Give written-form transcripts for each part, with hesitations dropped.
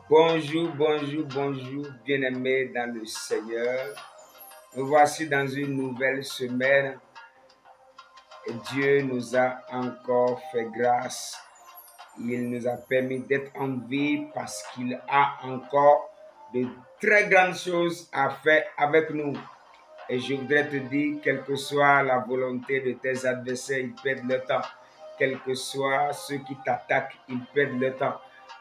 Bonjour, bonjour, bonjour, bien-aimés dans le Seigneur. Nous voici dans une nouvelle semaine et Dieu nous a encore fait grâce. Il nous a permis d'être en vie parce qu'il a encore de très grandes choses à faire avec nous. Et je voudrais te dire, quelle que soit la volonté de tes adversaires, ils perdent le temps. Quels que soient ceux qui t'attaquent, ils perdent le temps.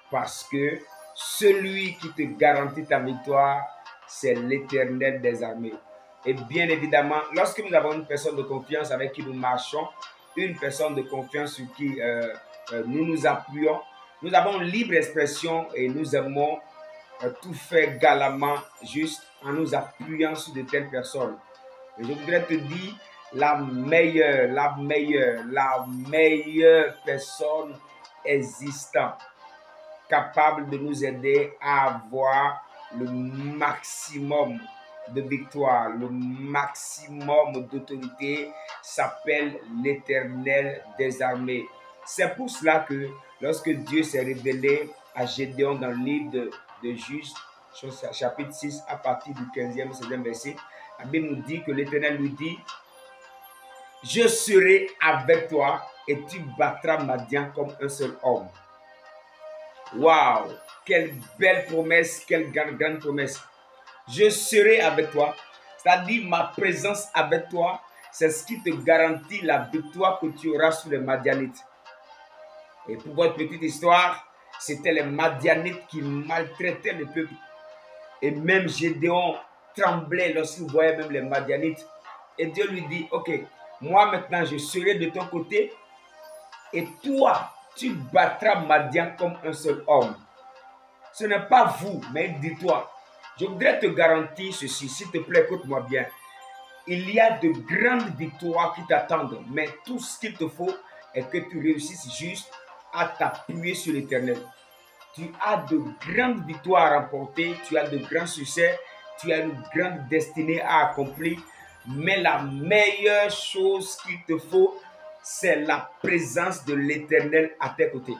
Parce que celui qui te garantit ta victoire, c'est l'Éternel des armées. Et bien évidemment, lorsque nous avons une personne de confiance avec qui nous marchons, une personne de confiance sur qui nous nous appuyons, nous avons libre expression et nous aimons tout faire galamment juste en nous appuyant sur de telles personnes. Et je voudrais te dire, la meilleure personne existante capable de nous aider à avoir le maximum de victoire, le maximum d'autorité s'appelle l'Éternel des armées. C'est pour cela que lorsque Dieu s'est révélé à Gédéon dans le livre de Juges, chapitre 6, à partir du 15e, 16e verset, la Bible nous dit que l'Éternel lui dit: je serai avec toi et tu battras Madian comme un seul homme. Waouh! Quelle belle promesse, quelle grande promesse. Je serai avec toi, c'est-à-dire ma présence avec toi, c'est ce qui te garantit la victoire que tu auras sur les Madianites. Et pour votre petite histoire, c'était les Madianites qui maltraitaient le peuple. Et même Gédéon tremblait lorsqu'il voyait même les Madianites. Et Dieu lui dit: ok, moi maintenant je serai de ton côté et toi tu battras Madian comme un seul homme. Ce n'est pas vous, mais dis-toi. Je voudrais te garantir ceci, s'il te plaît, écoute-moi bien. Il y a de grandes victoires qui t'attendent, mais tout ce qu'il te faut est que tu réussisses juste à t'appuyer sur l'Éternel. Tu as de grandes victoires à remporter, tu as de grands succès, tu as une grande destinée à accomplir, mais la meilleure chose qu'il te faut, c'est la présence de l'Éternel à tes côtés.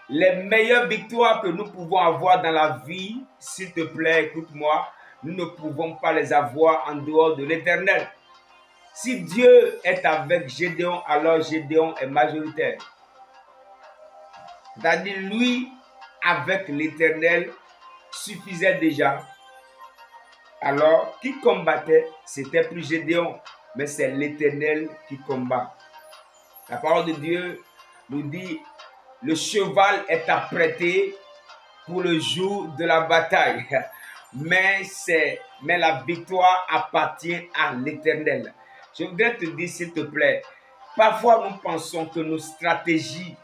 Les meilleures victoires que nous pouvons avoir dans la vie, s'il te plaît, écoute-moi, nous ne pouvons pas les avoir en dehors de l'Éternel. Si Dieu est avec Gédéon, alors Gédéon est majoritaire. C'est-à-dire, lui, avec l'Éternel, suffisait déjà. Alors, qui combattait, c'était plus Gédéon, mais c'est l'Éternel qui combat. La parole de Dieu nous dit: le cheval est apprêté pour le jour de la bataille, mais la victoire appartient à l'Éternel. Je voudrais te dire, s'il te plaît, parfois nous pensons que nos stratégies,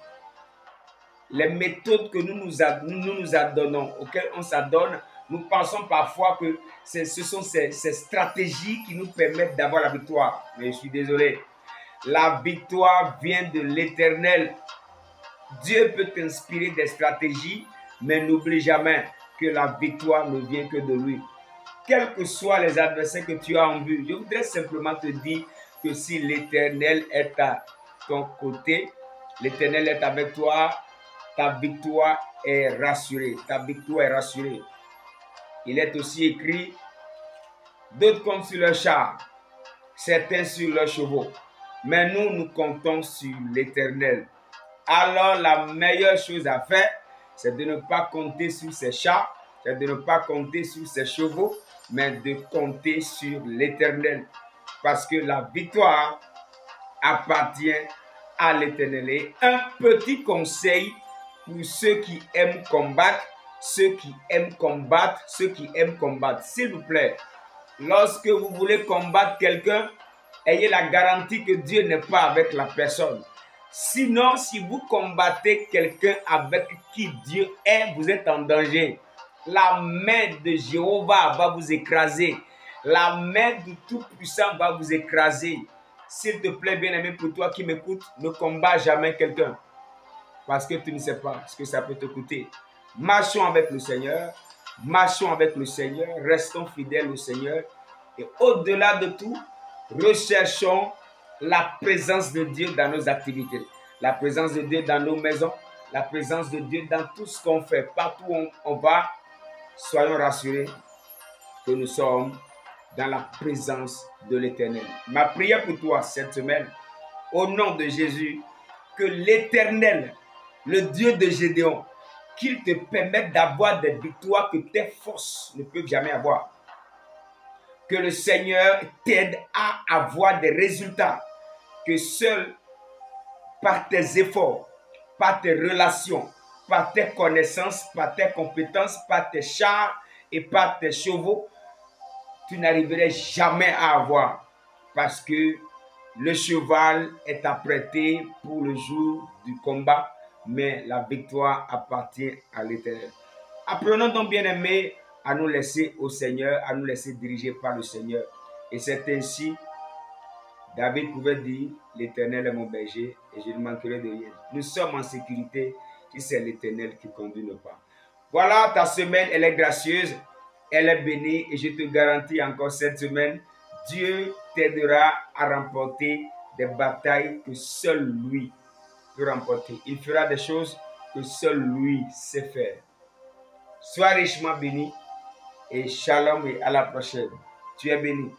les méthodes que nous nous adonnons, auxquelles on s'adonne, nous pensons parfois que ce sont ces stratégies qui nous permettent d'avoir la victoire. Mais je suis désolé. La victoire vient de l'Éternel. Dieu peut t'inspirer des stratégies, mais n'oublie jamais que la victoire ne vient que de lui. Quels que soient les adversaires que tu as en vue, je voudrais simplement te dire que si l'Éternel est à ton côté, l'Éternel est avec toi, ta victoire est rassurée. Ta victoire est rassurée. Il est aussi écrit: d'autres comptent sur leurs chars, certains sur leurs chevaux, mais nous comptons sur l'Éternel. Alors la meilleure chose à faire, c'est de ne pas compter sur ses chars, c'est de ne pas compter sur ses chevaux, mais de compter sur l'Éternel. Parce que la victoire appartient à l'Éternel. Et un petit conseil pour ceux qui aiment combattre, s'il vous plaît, lorsque vous voulez combattre quelqu'un, ayez la garantie que Dieu n'est pas avec la personne. Sinon, si vous combattez quelqu'un avec qui Dieu est, vous êtes en danger. La main de Jéhovah va vous écraser. La main du Tout-Puissant va vous écraser. S'il te plaît, bien-aimé, pour toi qui m'écoutes, ne combats jamais quelqu'un. Parce que tu ne sais pas ce que ça peut te coûter. Marchons avec le Seigneur. Marchons avec le Seigneur. Restons fidèles au Seigneur. Et au-delà de tout, recherchons la présence de Dieu dans nos activités. La présence de Dieu dans nos maisons. la présence de Dieu dans tout ce qu'on fait. Partout où on va, soyons rassurés que nous sommes dans la présence de l'Éternel. Ma prière pour toi cette semaine, au nom de Jésus, que l'Éternel, le Dieu de Gédéon, qu'il te permette d'avoir des victoires que tes forces ne peuvent jamais avoir. Que le Seigneur t'aide à avoir des résultats que seul par tes efforts, par tes relations, par tes connaissances, par tes compétences, par tes chars et par tes chevaux, tu n'arriverais jamais à avoir. Parce que le cheval est apprêté pour le jour du combat, mais la victoire appartient à l'Éternel. Apprenons donc, bien-aimés, à nous laisser au Seigneur, à nous laisser diriger par le Seigneur. Et c'est ainsi, David pouvait dire, l'Éternel est mon berger et je ne manquerai de rien. Nous sommes en sécurité si c'est l'Éternel qui conduit nos pas. Voilà, ta semaine, elle est gracieuse, elle est bénie et je te garantis encore cette semaine, Dieu t'aidera à remporter des batailles que seul lui peut remporter. Il fera des choses que seul lui sait faire. Sois richement béni et shalom et à la prochaine. Tu es béni.